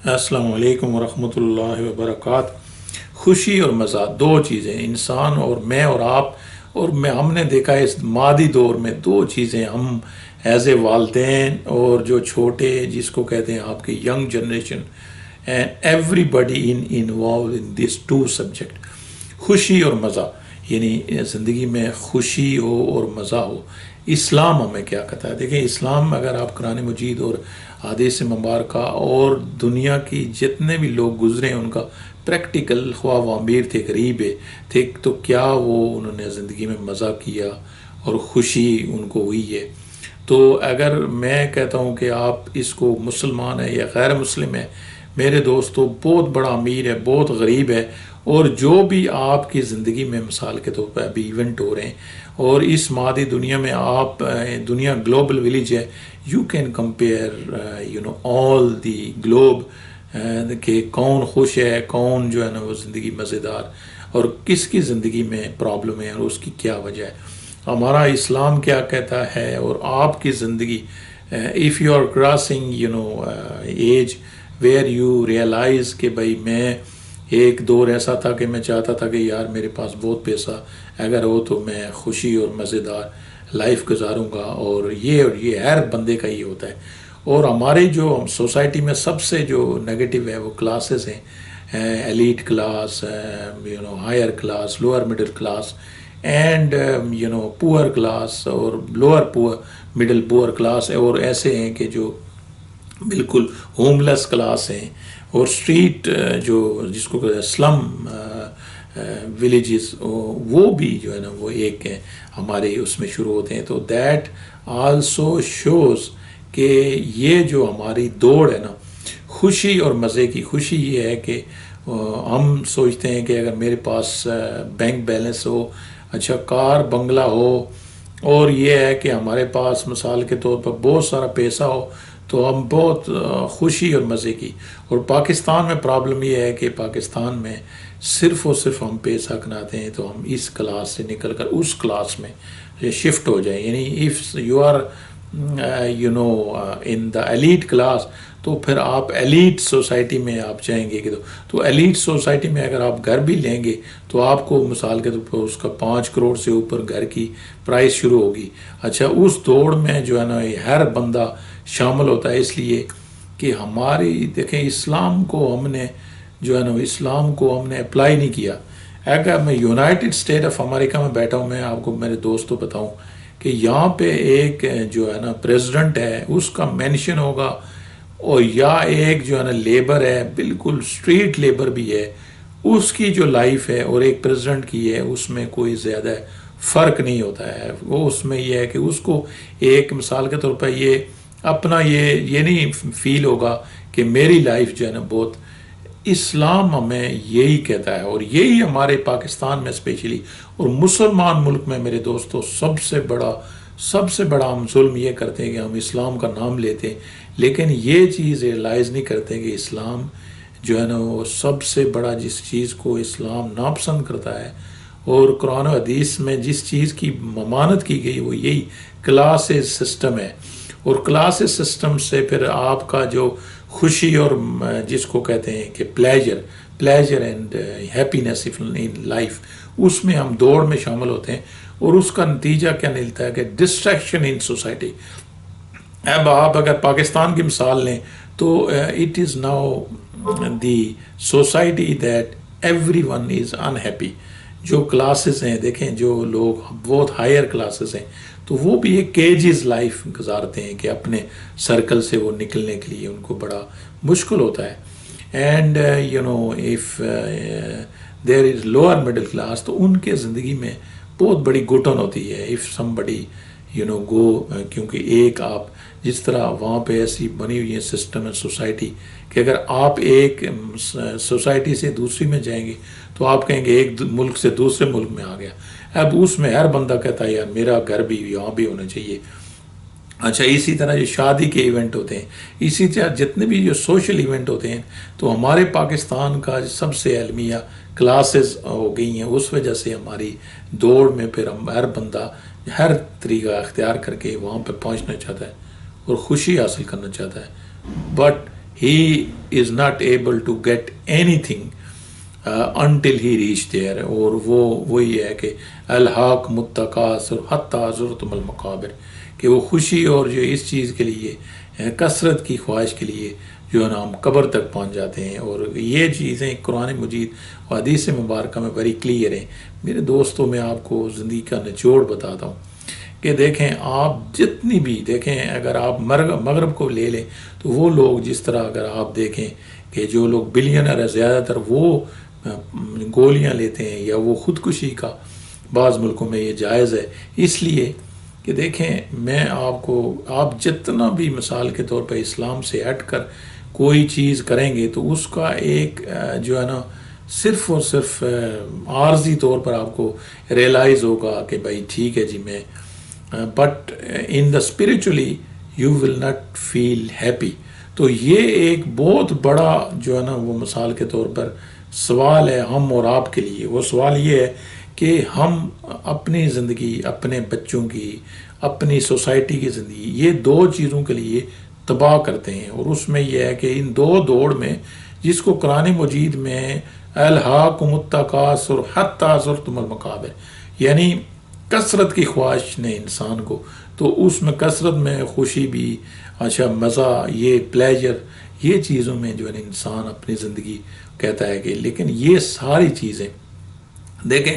السلام علیکم ورحمۃ اللہ وبرکاتہ۔ خوشی اور مزہ دو چیزیں، انسان اور میں اور آپ اور ہم نے دیکھا ہے اس مادی دور میں دو چیزیں ہم ایز اے والدین اور جو چھوٹے جس کو کہتے ہیں آپ کی young generation and everybody involve in this to subject, خوشی اور مزہ، یعنی زندگی میں خوشی ہو اور مزہ ہو۔ اسلام ہمیں کیا کہتا ہے؟ دیکھیں اسلام، اگر آپ قرآن مجید اور حدیث مبارکہ اور دنیا کی جتنے بھی لوگ گزرے ہیں ان کا پریکٹیکل، خواہ وہ امیر تھے غریب تھے، تو کیا وہ انہوں نے زندگی میں مزہ کیا اور خوشی ان کو ہوئی ہے۔ تو اگر میں کہتا ہوں کہ آپ اس کو مسلمان ہے یا غیر مسلم ہے، میرے دوستو بہت بڑا امیر ہے، بہت غریب ہے، اور جو بھی آپ کی زندگی میں مثال کے طور پہ ابھی ایونٹ ہو رہے ہیں اور اس مادی دنیا میں آپ، دنیا گلوبل ولیج ہے، you can compare all the globe, کہ کون خوش ہے، کون جو ہے نا وہ زندگی مزیدار، اور کس کی زندگی میں پرابلم ہے اور اس کی کیا وجہ ہے۔ ہمارا اسلام کیا کہتا ہے اور آپ کی زندگی، if you are crossing age where you realise کہ بھائی میں ایک دور ایسا تھا کہ میں چاہتا تھا کہ یار میرے پاس بہت پیسہ اگر ہو تو میں خوشی اور مزیدار لائف گزاروں گا، اور یہ ہر بندے کا یہ ہوتا ہے۔ اور ہماری جو سوسائٹی میں سب سے جو نگیٹو ہے وہ کلاسز ہیں، elite class, higher class, lower middle class, and poor class, اور lower poor middle poor class, اور ایسے ہیں کہ جو بالکل ہوم لیس کلاس ہیں، اور اسٹریٹ جو جس کو کہتے ہیں سلم ولیجز، وہ بھی جو ہے نا وہ ایک ہمارے اس میں شروع ہوتے ہیں۔ تو دیٹ آلسو شوز کہ یہ جو ہماری دوڑ ہے نا خوشی اور مزے کی، خوشی یہ ہے کہ ہم سوچتے ہیں کہ اگر میرے پاس بینک بیلنس ہو، اچھا کار بنگلہ ہو، اور یہ ہے کہ ہمارے پاس مثال کے طور پر بہت سارا پیسہ ہو، تو ہم بہت خوشی اور مزے کی۔ اور پاکستان میں پرابلم یہ ہے کہ پاکستان میں صرف اور صرف ہم پیسہ کماتے ہیں تو ہم اس کلاس سے نکل کر اس کلاس میں شفٹ ہو جائیں، یعنی if you are in the elite class, تو پھر آپ ایلیٹ سوسائٹی میں آپ جائیں گے، تو ایلیٹ سوسائٹی میں اگر آپ گھر بھی لیں گے تو آپ کو مثال کے طور پر اس کا 5 کروڑ سے اوپر گھر کی پرائس شروع ہوگی۔ اچھا اس دوڑ میں جو ہے نا ہر بندہ شامل ہوتا ہے، اس لیے کہ ہماری دیکھیں اسلام کو ہم نے جو ہے نا اسلام کو ہم نے اپلائی نہیں کیا۔ اگر میں یونائٹڈ اسٹیٹ آف امریکہ میں بیٹھا ہوں، میں آپ کو میرے دوستوں بتاؤں کہ یہاں پہ ایک جو ہے نا پریزیڈنٹ ہے، اس کا مینشن ہوگا، اور یا ایک جو ہے نا لیبر ہے، بالکل اسٹریٹ لیبر بھی ہے، اس کی جو لائف ہے اور ایک پریزیڈنٹ کی ہے اس میں کوئی زیادہ فرق نہیں ہوتا ہے۔ وہ اس میں یہ ہے کہ اس کو ایک مثال کے طور پر یہ اپنا یہ نہیں فیل ہوگا کہ میری لائف جو ہے نا بہت، اسلام ہمیں یہی کہتا ہے، اور یہی ہمارے پاکستان میں اسپیشلی اور مسلمان ملک میں میرے دوستوں سب سے بڑا ہم ظلم یہ کرتے ہیں کہ ہم اسلام کا نام لیتے ہیں لیکن یہ چیز ریئلائز نہیں کرتے کہ اسلام جو ہے نا وہ سب سے بڑا جس چیز کو اسلام ناپسند کرتا ہے، اور قرآن و حدیث میں جس چیز کی ممانعت کی گئی وہ یہی کلاسز سسٹم ہے۔ اور کلاسز سسٹم سے پھر آپ کا جو خوشی اور جس کو کہتے ہیں کہ pleasure and happiness in life, اس میں ہم دوڑ میں شامل ہوتے ہیں، اور اس کا نتیجہ کیا ملتا ہے کہ ڈسٹریکشن ان سوسائٹی۔ اب آپ اگر پاکستان کی مثال لیں تو it is now the society that every one is unhappy. جو کلاسز ہیں دیکھیں، جو لوگ بہت ہائر کلاسز ہیں تو وہ بھی ایک کیجز لائف گزارتے ہیں کہ اپنے سرکل سے وہ نکلنے کے لیے ان کو بڑا مشکل ہوتا ہے۔ And if there is lower middle class, تو ان کے زندگی میں بہت بڑی گھٹن ہوتی ہے اف سم بڑی گو، کیونکہ ایک آپ جس طرح وہاں پہ ایسی بنی ہوئی ہے سسٹم ہے سوسائٹی کہ اگر آپ ایک سوسائٹی سے دوسری میں جائیں گے تو آپ کہیں گے ایک ملک سے دوسرے ملک میں آ گیا، اب اس میں ہر بندہ کہتا ہے یار میرا گھر بھی یہاں بھی ہونا چاہیے۔ اچھا اسی طرح جو شادی کے ایونٹ ہوتے ہیں، اسی طرح جتنے بھی جو سوشل ایونٹ ہوتے ہیں، تو ہمارے پاکستان کا سب سے المیہ کلاسز ہو گئی ہیں، اس وجہ سے ہماری دوڑ میں پھر ہم ہر بندہ ہر طریقہ اختیار کر کے وہاں پہ پہنچنا چاہتا ہے اور خوشی حاصل کرنا چاہتا ہے، but he is not able to get anything until he reach there. اور وہ وہی ہے کہ الحاق متکاثر حتی زرتم المقابر، کہ وہ خوشی اور جو اس چیز کے لیے کثرت کی خواہش کے لیے جو ہے نا ہم قبر تک پہنچ جاتے ہیں. اور یہ چیزیں قرآن مجید و حدیث مبارکہ میں بڑی کلیئر ہیں. میرے دوستوں، میں آپ کو زندگی کا نچوڑ بتاتا ہوں کہ دیکھیں آپ جتنی بھی دیکھیں، اگر آپ مغرب کو لے لیں تو وہ لوگ جس طرح اگر آپ دیکھیں کہ جو لوگ بلینئر ہے زیادہ تر وہ گولیاں لیتے ہیں یا وہ خودکشی کا بعض ملکوں میں یہ جائز ہے. اس لیے کہ دیکھیں میں آپ جتنا بھی مثال کے طور پہ اسلام سے ہٹ کر کوئی چیز کریں گے تو اس کا ایک جو ہے نا صرف اور صرف عارضی طور پر آپ کو ریئلائز ہوگا کہ بھائی ٹھیک ہے جی میں، but in the spiritually you will not feel happy. تو یہ ایک بہت بڑا جو ہے نا وہ مثال کے طور پر سوال ہے ہم اور آپ کے لیے. وہ سوال یہ ہے کہ ہم اپنی زندگی، اپنے بچوں کی، اپنی سوسائٹی کی زندگی، یہ دو چیزوں کے لیے تباہ کرتے ہیں. اور اس میں یہ ہے کہ ان دو دوڑ میں، جس کو قرآن مجید میں الہاکم التکاثر حتی زرتم المقابر، یعنی کثرت کی خواہش نے انسان کو، تو اس میں کثرت میں خوشی بھی، اچھا مزہ، یہ پلیجر، یہ چیزوں میں جو ہے انسان اپنی زندگی کہتا ہے کہ لیکن یہ ساری چیزیں دیکھیں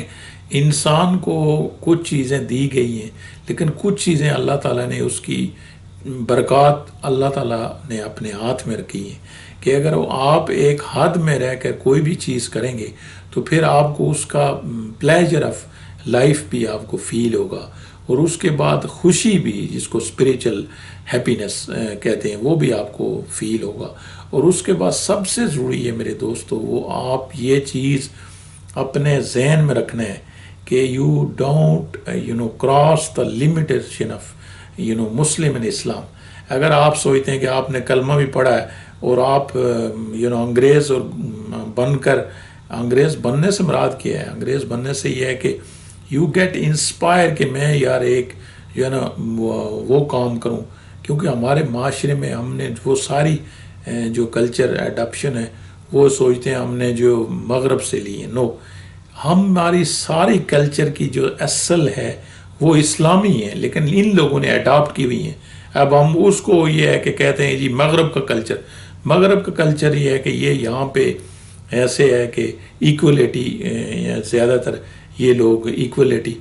انسان کو کچھ چیزیں دی گئی ہیں، لیکن کچھ چیزیں اللہ تعالیٰ نے اس کی برکات اللہ تعالیٰ نے اپنے ہاتھ میں رکھی ہیں کہ اگر آپ ایک حد میں رہ کر کوئی بھی چیز کریں گے تو پھر آپ کو اس کا پلیجر آف لائف بھی آپ کو فیل ہوگا، اور اس کے بعد خوشی بھی، جس کو اسپریچل ہیپینس کہتے ہیں، وہ بھی آپ کو فیل ہوگا. اور اس کے بعد سب سے ضروری ہے میرے دوستو، وہ آپ یہ چیز اپنے ذہن میں رکھنا ہے کہ you don't cross the limitation of Muslim in Islam. اگر آپ سوچتے ہیں کہ آپ نے کلمہ بھی پڑھا ہے اور آپ انگریز اور بن کر، انگریز بننے سے مراد کیا ہے؟ انگریز بننے سے یہ ہے کہ یو گیٹ انسپائر کہ میں یار ایک جو ہے نا وہ کام کروں، کیونکہ ہمارے معاشرے میں ہم نے وہ ساری جو کلچر ایڈاپشن ہے وہ سوچتے ہیں ہم نے جو مغرب سے لی ہے. نو، ہماری ساری کلچر کی جو اصل ہے وہ اسلامی ہے، لیکن ان لوگوں نے اڈاپٹ کی ہوئی ہیں. اب ہم اس کو یہ ہے کہ کہتے ہیں جی مغرب کا کلچر. مغرب کا کلچر یہ ہے کہ یہ یہاں پہ ایسے ہے کہ ایکولیٹی، زیادہ تر یہ لوگ ایکولیٹی،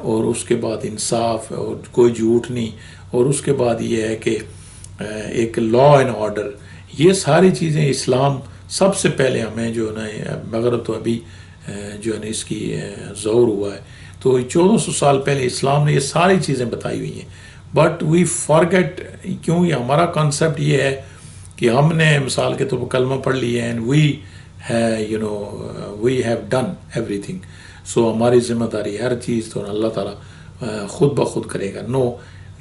اور اس کے بعد انصاف اور کوئی جھوٹ نہیں، اور اس کے بعد یہ ہے کہ ایک لا اینڈ آرڈر. یہ ساری چیزیں اسلام سب سے پہلے ہمیں جو ہے نا، مغرب تو ابھی جو ہے نا اس کی ظہور ہوا ہے، تو 1400 سال پہلے اسلام نے یہ ساری چیزیں بتائی ہوئی ہیں. بٹ وی فارگیٹ، کیوں یہ ہمارا کانسیپٹ یہ ہے کہ ہم نے مثال کے طور پر کلمہ پڑھ لیا ہے and we have done everything, so ہماری ذمہ داری ہر چیز تو اللہ تعالیٰ خود بخود کرے گا. No,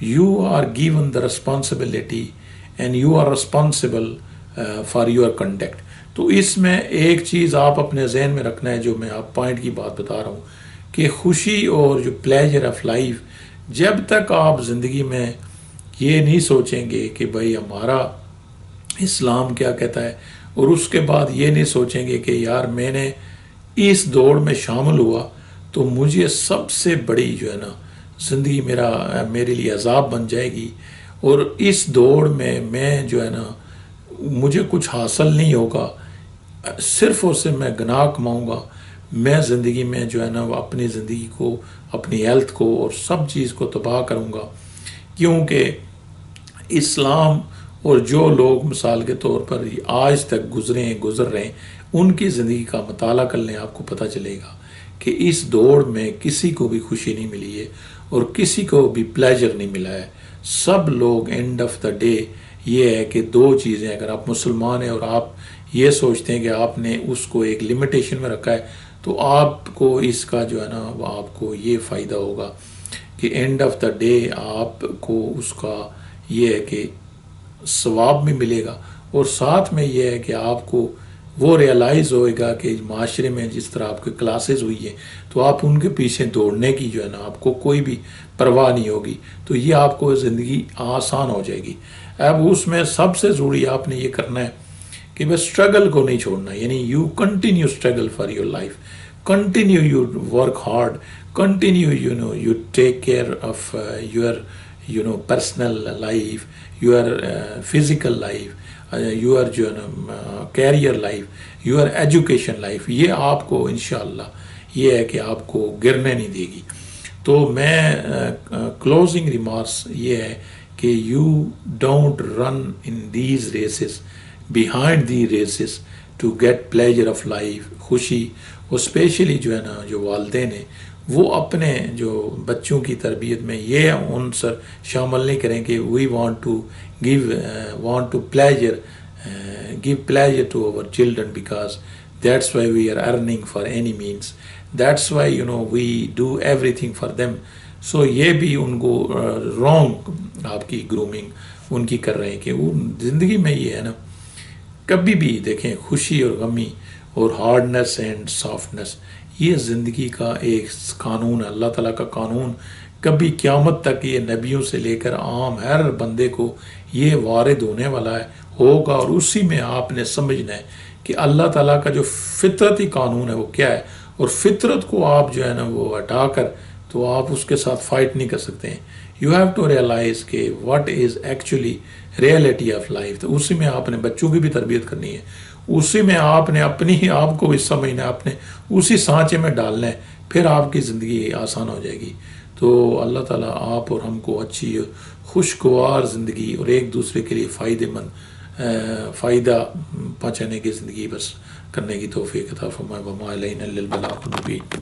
you are given the responsibility and you are responsible for your conduct. تو اس میں ایک چیز آپ اپنے ذہن میں رکھنا ہے، جو میں آپ پوائنٹ کی بات بتا رہا ہوں، کہ خوشی اور جو پلیجر آف لائف، جب تک آپ زندگی میں یہ نہیں سوچیں گے کہ بھائی ہمارا اسلام کیا کہتا ہے، اور اس کے بعد یہ نہیں سوچیں گے کہ یار میں نے اس دوڑ میں شامل ہوا تو مجھے سب سے بڑی جو ہے نا زندگی میرے لیے عذاب بن جائے گی، اور اس دوڑ میں میں جو ہے نا مجھے کچھ حاصل نہیں ہوگا، صرف اور صرف میں گناہ کماؤں گا، میں زندگی میں جو ہے نا اپنی زندگی کو، اپنی ہیلتھ کو اور سب چیز کو تباہ کروں گا. کیونکہ اسلام اور جو لوگ مثال کے طور پر آج تک گزر رہے ہیں، ان کی زندگی کا مطالعہ کر لیں، آپ کو پتہ چلے گا کہ اس دوڑ میں کسی کو بھی خوشی نہیں ملی ہے اور کسی کو بھی پلیجر نہیں ملا ہے. سب لوگ اینڈ آف دا ڈے یہ ہے کہ دو چیزیں، اگر آپ مسلمان ہیں اور آپ یہ سوچتے ہیں کہ آپ نے اس کو ایک لمیٹیشن میں رکھا ہے، تو آپ کو اس کا جو ہے نا آپ کو یہ فائدہ ہوگا کہ اینڈ آف دا ڈے آپ کو اس کا یہ ہے کہ ثواب بھی ملے گا، اور ساتھ میں یہ ہے کہ آپ کو وہ ریئلائز ہوئے گا کہ معاشرے میں جس طرح آپ کی کلاسز ہوئی ہیں تو آپ ان کے پیچھے دوڑنے کی جو ہے نا آپ کو کوئی بھی پرواہ نہیں ہوگی، تو یہ آپ کو زندگی آسان ہو جائے گی. اب اس میں سب سے ضروری آپ نے یہ کرنا ہے کہ بس اسٹرگل کو نہیں چھوڑنا، یعنی you continue struggle for your life, continue you work hard, continue you take care of your personal life, your physical life, your جو ہے نا career life, your education life, یہ آپ کو انشاءاللہ یہ ہے کہ آپ کو گرنے نہیں دے گی۔ تو میں کلوزنگ ریمارکس یہ ہے کہ you don't run in these races, behind the races to get pleasure of life, خوشی، اور اسپیشلی جو ہے نا جو والدین ہیں وہ اپنے جو بچوں کی تربیت میں یہ عنصر شامل نہیں کریں کہ we want to give pleasure to our children because that's why we are earning for any means, that's why we do everything for them. So یہ بھی ان کو رانگ آپ کی گرومنگ ان کی کر رہے ہیں کہ وہ زندگی میں یہ ہے نا کبھی بھی دیکھیں خوشی اور غمی اور ہارڈنس اینڈ سافٹنس یہ زندگی کا ایک قانون ہے، اللہ تعالیٰ کا قانون، کبھی قیامت تک یہ نبیوں سے لے کر عام ہر بندے کو یہ وارد ہونے والا ہے، ہوگا، اور اسی میں آپ نے سمجھنا ہے کہ اللہ تعالیٰ کا جو فطرتی قانون ہے وہ کیا ہے، اور فطرت کو آپ جو ہے نا وہ ہٹا کر تو آپ اس کے ساتھ فائٹ نہیں کر سکتے ہیں۔ یو ہیو ٹو ریئلائز کہ what is actually reality of life, تو اسی میں آپ نے بچوں کی بھی تربیت کرنی ہے، اسی میں آپ نے اپنی ہی آپ کو بھی سمجھنا ہے، آپ نے اسی سانچے میں ڈالنا ہے، پھر آپ کی زندگی آسان ہو جائے گی۔ تو اللہ تعالیٰ آپ اور ہم کو اچھی خوشگوار زندگی اور ایک دوسرے کے لیے فائدہ پہنچانے کی زندگی بس کرنے کی توفیق عطا فرمائے۔ وما علینا الا البلاغ المبین۔